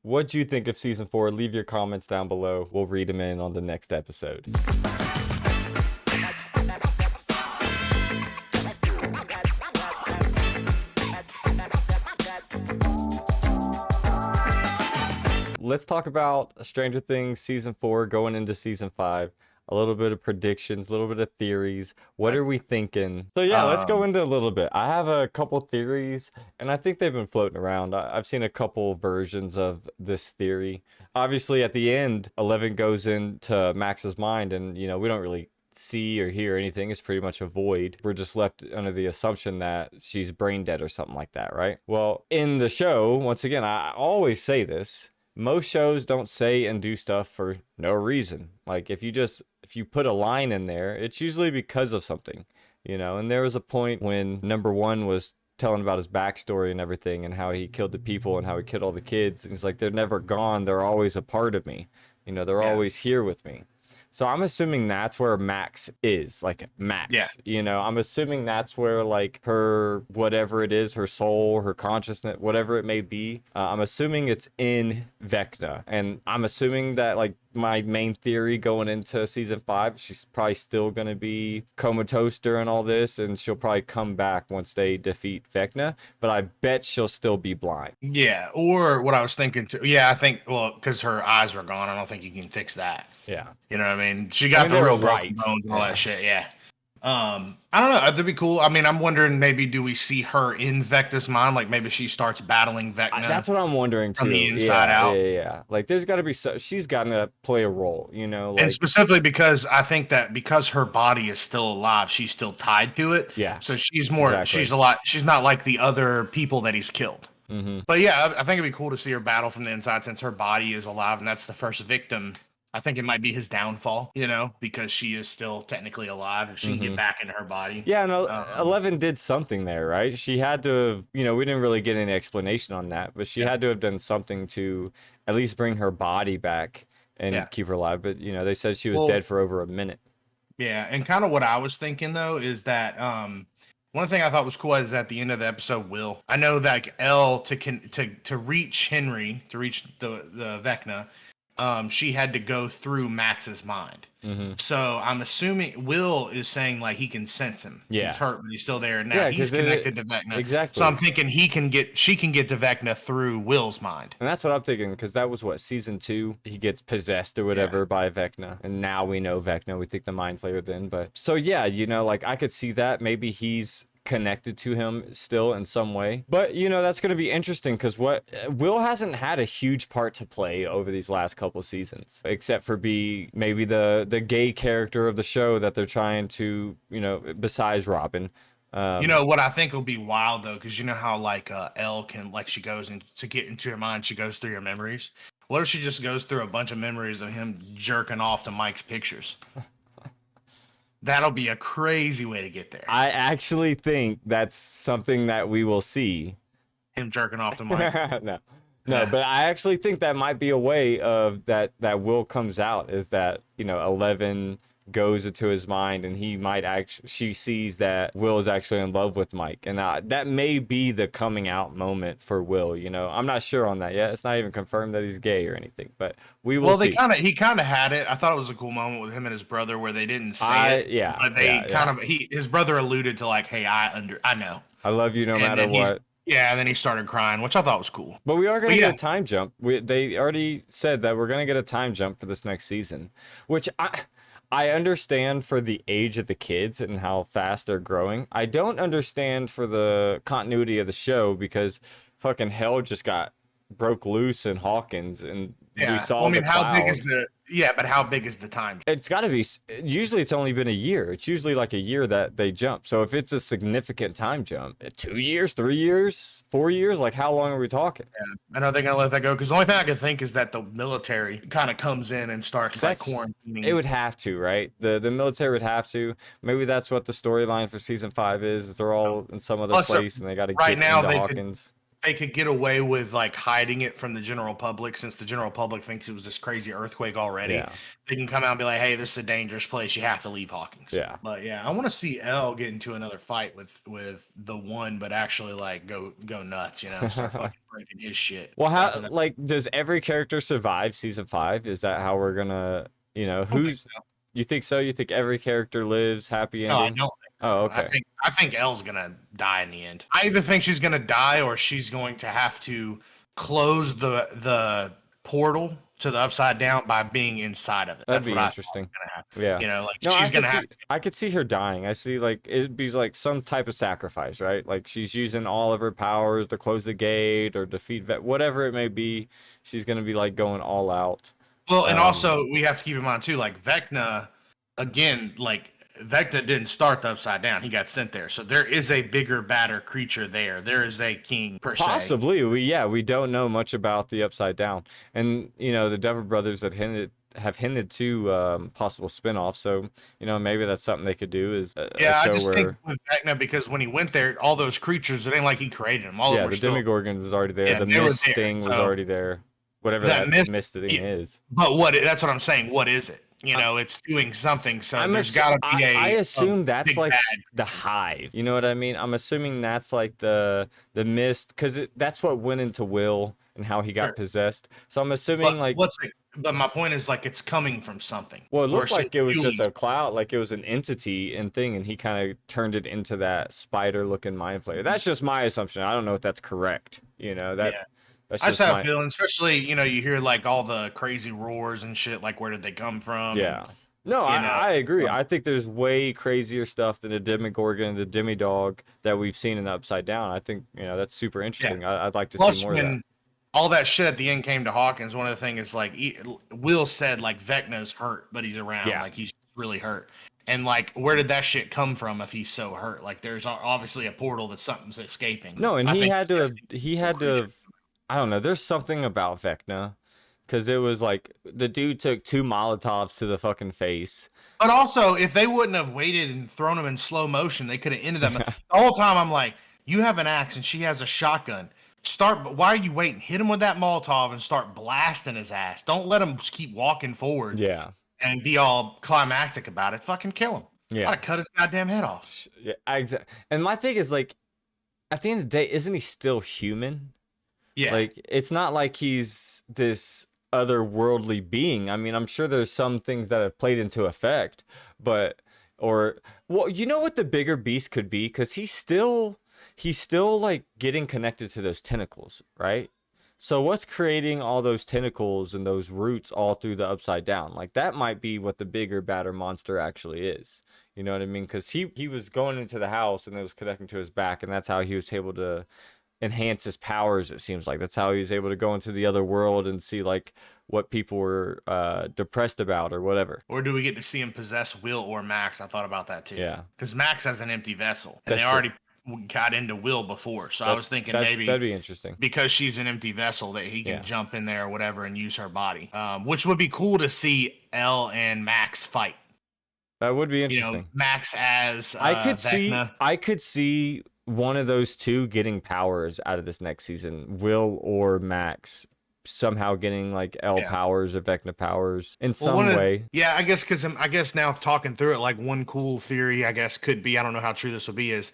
What do you think of season 4? Leave your comments down below. We'll read them in on the next episode. Let's talk about Stranger Things season 4 going into season 5. A little bit of predictions, a little bit of theories. What are we thinking? So yeah, let's go into a little bit. I have a couple theories, and I think they've been floating around. I've seen a couple versions of this theory. Obviously, at the end, Eleven goes into Max's mind, and we don't really see or hear anything. It's pretty much a void. We're just left under the assumption that she's brain dead or something like that, right? Well, in the show, once again, I always say this. Most shows don't say and do stuff for no reason. Like if you put a line in there, it's usually because of something, And there was a point when number one was telling about his backstory and everything and how he killed the people and how he killed all the kids. And he's like, they're never gone. They're always a part of me. They're always here with me. So I'm assuming that's where Max is, like Max, I'm assuming that's where like her, whatever it is, her soul, her consciousness, whatever it may be. I'm assuming it's in Vecna. And I'm assuming that like my main theory going into season 5, she's probably still going to be comatose during all this. And she'll probably come back once they defeat Vecna. But I bet she'll still be blind. Yeah. Or what I was thinking too. Yeah, I think, well, because her eyes were gone, I don't think you can fix that. Yeah. You know what I mean? She got the real broken bones and all that shit. Yeah. I don't know. That'd be cool. I mean, I'm wondering maybe do we see her in Vecna's mind? Like maybe she starts battling Vecna. That's what I'm wondering too. From the inside out. Yeah. Like there's got to be she's got to play a role, Like, and specifically because I think that because her body is still alive, she's still tied to it. Yeah. So she's more. Exactly. She's not like the other people that he's killed. Mm-hmm. But yeah, I think it'd be cool to see her battle from the inside since her body is alive and that's the first victim. I think it might be his downfall, because she is still technically alive. If she can get back into her body. Yeah, no, 11 did something there, right? She had to have, we didn't really get any explanation on that, but she had to have done something to at least bring her body back and keep her alive. But, they said she was dead for over a minute. Yeah, and kind of what I was thinking, though, is that one thing I thought was cool is at the end of the episode, I know that Elle, to reach Henry, to reach the Vecna, she had to go through Max's mind. Mm-hmm. So I'm assuming Will is saying like he can sense him. Yeah. He's hurt, but he's still there. Now he's connected to Vecna. Exactly. So I'm thinking she can get to Vecna through Will's mind. And that's what I'm thinking, because that was season 2. He gets possessed or whatever by Vecna. And now we know Vecna. We think the Mind Flayer then. But so yeah, like I could see that. Maybe he's connected to him still in some way, but that's going to be interesting because Will hasn't had a huge part to play over these last couple seasons, except for be maybe the gay character of the show that they're trying to besides Robin. What I think will be wild though, because how like Elle can, like, she goes and to get into your mind, she goes through your memories. What if she just goes through a bunch of memories of him jerking off to Mike's pictures? That'll be a crazy way to get there. I actually think that's something that we will see. Him jerking off to Mike. No, but I actually think that might be a way of that Will comes out, is that 11 goes into his mind and she sees that Will is actually in love with Mike, and that may be the coming out moment for Will. I'm not sure on that yet. It's not even confirmed that he's gay or anything, but we will see. He kind of had it. I thought it was a cool moment with him and his brother where they didn't say it. Yeah, but they his brother alluded to like, hey, I know, I love you no matter what. Yeah, and then he started crying, which I thought was cool. But we are going to get a time jump. They already said that we're going to get a time jump for this next season, which I understand for the age of the kids and how fast they're growing. I don't understand for the continuity of the show, because fucking hell just broke loose in Hawkins, and we saw how big is but how big is the time? It's got to be, usually it's only been a year. It's usually like a year that they jump. So if it's a significant time jump, 2 years, 3 years, 4 years, like how long are we talking? Yeah, I know they're going to let that go, because the only thing I can think is that the military kind of comes in and starts quarantining. It would have to, right? The military would have to. Maybe that's what the storyline for season 5 is. They're all in some other place and they got to get into Hawkins. they could get away with like hiding it from the general public, since the general public thinks it was this crazy earthquake already. Yeah. They can come out and be like, "Hey, this is a dangerous place. You have to leave Hawkins." Yeah. But yeah, I want to see Elle get into another fight with the one, but actually like go nuts, start fucking breaking his shit. Well, how Snapping it. like does every character survive season 5? Is that how we're gonna, I don't think who's so. you think so? You think every character lives happy No, I ending? don't. Oh, I okay. think Elle's gonna die in the end. I either think she's gonna die or she's going to have to close the portal to the upside down by being inside of it. That'd That's be what interesting. I thought was gonna Yeah. happen. Like No, she's gonna have. I could see her dying. I see like it'd be like some type of sacrifice, right? Like she's using all of her powers to close the gate or defeat whatever it may be. She's gonna be like going all out. Well, and Um, also we have to keep in mind too, like Vecna, again, like Vecna didn't start the upside down; he got sent there. So there is a bigger, badder creature there. There is a king per se. Possibly, we don't know much about the Upside Down, and the Dever brothers have hinted to possible spin-off. So maybe that's something they could do is a Yeah, I show just where think with Vecna, because when he went there, all those creatures, it ain't like he created them. All of yeah, them were the still. Demogorgon was already there, Yeah, the they were mist there, thing was so already there, whatever that that mist- mist thing yeah. is. But that's what I'm saying. What is it? It's doing something. So there's ass- got to be I assume that's big like bad. the hive. You know what I mean? I'm assuming that's like the mist because that's what went into Will and how he got Sure. possessed. So I'm assuming But like But my point is like it's coming from something. well, it looked Versus like it was just a humans. cloud, like it was an entity and thing, and he kind of turned it into that spider-looking mind flayer. That's just my assumption. I don't know if that's correct. Yeah. That's I just just have my a feeling, especially you hear like all the crazy roars and shit. Like where did they come from? yeah. No, you know, I agree. um, I think there's way crazier stuff than the Demogorgon and the Demidog that we've seen in the Upside Down. I think that's super interesting. I'd like to Plus, see more of that. when all that shit at the end came to Hawkins, one of the things is like Will said like Vecna's hurt, but he's around. Yeah. Like he's really hurt. And like, where did that shit come from if he's so hurt? Like, there's obviously a portal that something's escaping. No, and I he think had to that's have, the he had to creature. have, I don't know, there's something about Vecna because it was like the dude took 2 Molotovs to the fucking face. But also, if they wouldn't have waited and thrown him in slow motion, they could have ended them. The whole time, I'm like, you have an axe and she has a shotgun. Why are you waiting? Hit him with that Molotov and start blasting his ass. Don't let him just keep walking forward Yeah. and be all climactic about it. Fucking kill him. Yeah. Gotta cut his goddamn head off. Yeah, and my thing is like, at the end of the day, isn't he still human? Yeah. Like, it's not like he's this otherworldly being. I mean, I'm sure there's some things that have played into effect, well, you know what the bigger beast could be? Because he's still like getting connected to those tentacles, right? So what's creating all those tentacles and those roots all through the Upside Down? Like that might be what the bigger, badder monster actually is. You know what I mean? Because he was going into the house and it was connecting to his back, and that's how he was able to enhance his powers. It seems like that's how he was able to go into the other world and see like what people were depressed about or whatever. Or do we get to see him possess Will or Max? I thought about that too. Yeah. Because Max has an empty vessel, and That's they true. already got into Will before. So I was thinking maybe that'd be interesting. because she's an empty vessel that he can Yeah. jump in there or whatever and use her body, which would be cool to see Elle and Max fight. That would be interesting. Max as I Vecna. could see one of those two getting powers out of this next season. Will or Max somehow getting like L Yeah. powers or Vecna powers in some one of- way. Yeah, I guess because I guess now talking through it, like one cool theory, I guess could be, I don't know how true this will be, is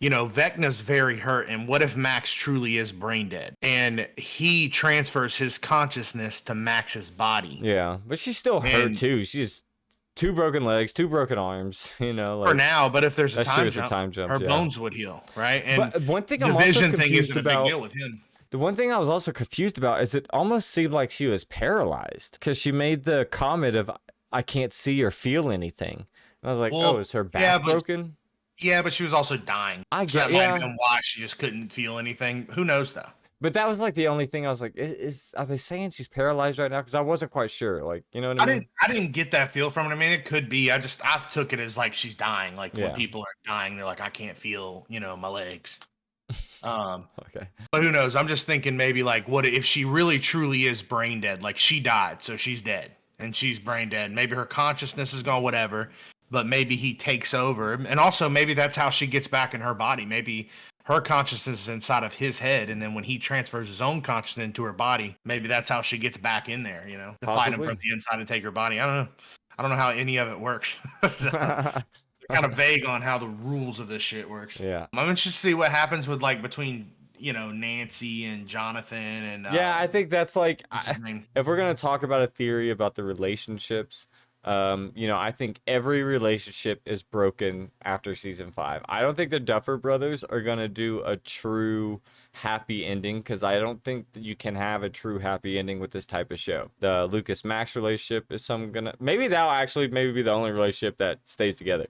Vecna's very hurt, and what if Max truly is brain dead and he transfers his consciousness to Max's body? Yeah, but she's still hurt And- too. She's 2 broken legs, 2 broken arms. For Like now, but if there's a that's true. time It's a jump, time jump. her yeah. bones would heal, right? And But one thing the I'm also vision thing confused isn't a big about. deal with him. The one thing I was also confused about is it almost seemed like she was paralyzed because she made the comment of "I can't see or feel anything," and I was like, Well, "Oh, is her back yeah, but- broken?" Yeah, but she was also dying. I So that get, might yeah. have been why she just couldn't feel anything. Who knows though? But that was like the only thing I was like, are they saying she's paralyzed right now? Because I wasn't quite sure. Like, you know what I mean? I didn't get that feel from it. I mean, it could be. I took it as like she's dying. Like Yeah. when people are dying, they're like, I can't feel, my legs. Okay. But who knows? I'm just thinking maybe like, what if she really truly is brain dead? Like she died, so she's dead, and she's brain dead. Maybe her consciousness is gone, whatever. But maybe he takes over, and also maybe that's how she gets back in her body. Maybe her consciousness is inside of his head, and then when he transfers his own consciousness into her body, maybe that's how she gets back in there, you know, to fight him Possibly. from the inside and take her body. I don't know. I don't know how any of it works. So, kind of vague on how the rules of this shit works. Yeah. I'm interested to see what happens with like between Nancy and Jonathan and Yeah, I think that's like what's his name? if we're gonna talk about a theory about the relationships, I think every relationship is broken after season 5. I don't think the Duffer Brothers are gonna do a true happy ending because I don't think that you can have a true happy ending with this type of show. The Lucas Max relationship is maybe that'll actually maybe be the only relationship that stays together.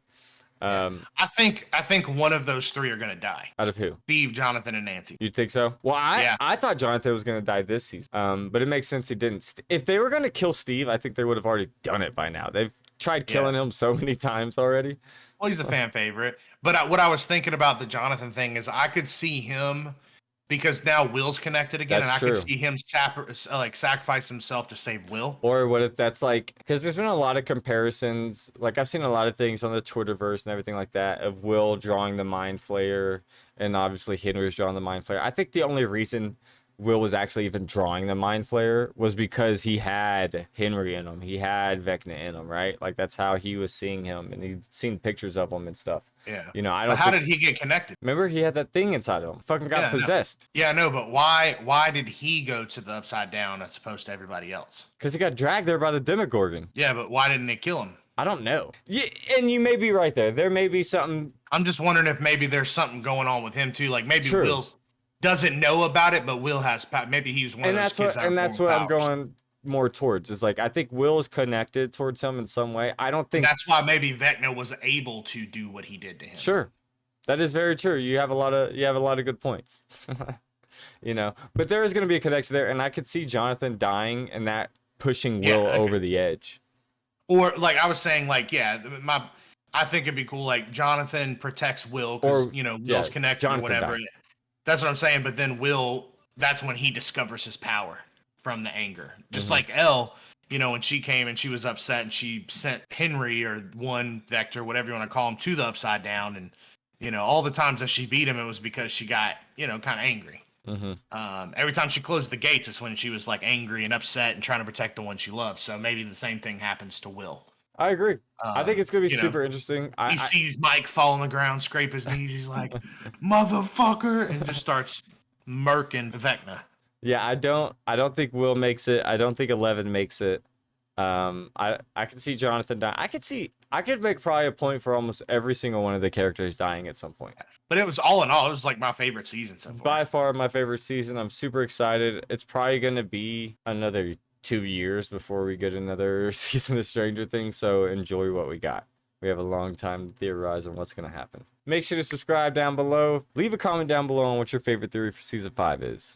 I think one of those three are gonna die. Out of who? Steve, Jonathan, and Nancy. You think so? Well, Yeah. I thought Jonathan was gonna die this season. But it makes sense he didn't. If they were gonna kill Steve, I think they would have already done it by now. They've tried killing him so many times already. Well, he's a fan favorite. But what I was thinking about the Jonathan thing is I could see him because now Will's connected again, That's and I could true. see him sacrifice himself to save Will. Or what if that's like, because there's been a lot of comparisons. Like I've seen a lot of things on the Twitterverse and everything like that of Will drawing the Mind Flayer, and obviously Henry's drawing the Mind Flayer. I think the only reason Will was actually even drawing the Mind Flayer was because he had Henry in him. He had Vecna in him, right? Like that's how he was seeing him, and he'd seen pictures of him and stuff. Yeah. I But don't. how think, did he get connected? remember he had that thing inside of him. Fucking got Yeah, no. possessed Yeah, I know, but why did he go to the Upside Down as opposed to everybody else? because he got dragged there by the Demogorgon. Yeah, but why didn't it kill him? I don't know. Yeah, and you may be right there. There may be something. I'm just wondering if maybe there's something going on with him too. Like maybe True. Will doesn't know about it, but Will has maybe he's one And of those that's kids what that and have that's more what I'm powers. going more towards is like I think Will's connected towards him in some way. I don't think That's why maybe Vecna was able to do what he did to him. sure. That is very true. You have a lot of good points. But there is going to be a connection there, and I could see Jonathan dying and that pushing Yeah, Will okay. over the edge. Or like I was saying, like I think it'd be cool. Like Jonathan protects Will Or, because yeah, Will's connected Jonathan or whatever. died. That's what I'm saying. But then Will, that's when he discovers his power from the anger. Just Mhm. like Elle, when she came and she was upset and she sent Henry or one Vector, whatever you want to call him, to the Upside Down, and all the times that she beat him, it was because she got kind of angry. Mm-hmm. Every time she closed the gates, is when she was like angry and upset and trying to protect the one she loved. So maybe the same thing happens to Will. I agree. I think it's going to be you know, super interesting. He sees Mike fall on the ground, scrape his knees. He's like, "Motherfucker!" and just starts murking Vecna. Yeah, I don't think Will makes it. I don't think 11 makes it. I could see Jonathan die. I could make probably a point for almost every single one of the characters dying at some point. But it was all in all, it was like my favorite season so far. By far my favorite season. I'm super excited. It's probably going to be another 2 years before we get another season of Stranger Things, so enjoy what we got. We have a long time to theorize on what's going to happen. Make sure to subscribe down below. Leave a comment down below on what your favorite theory for season 5 is.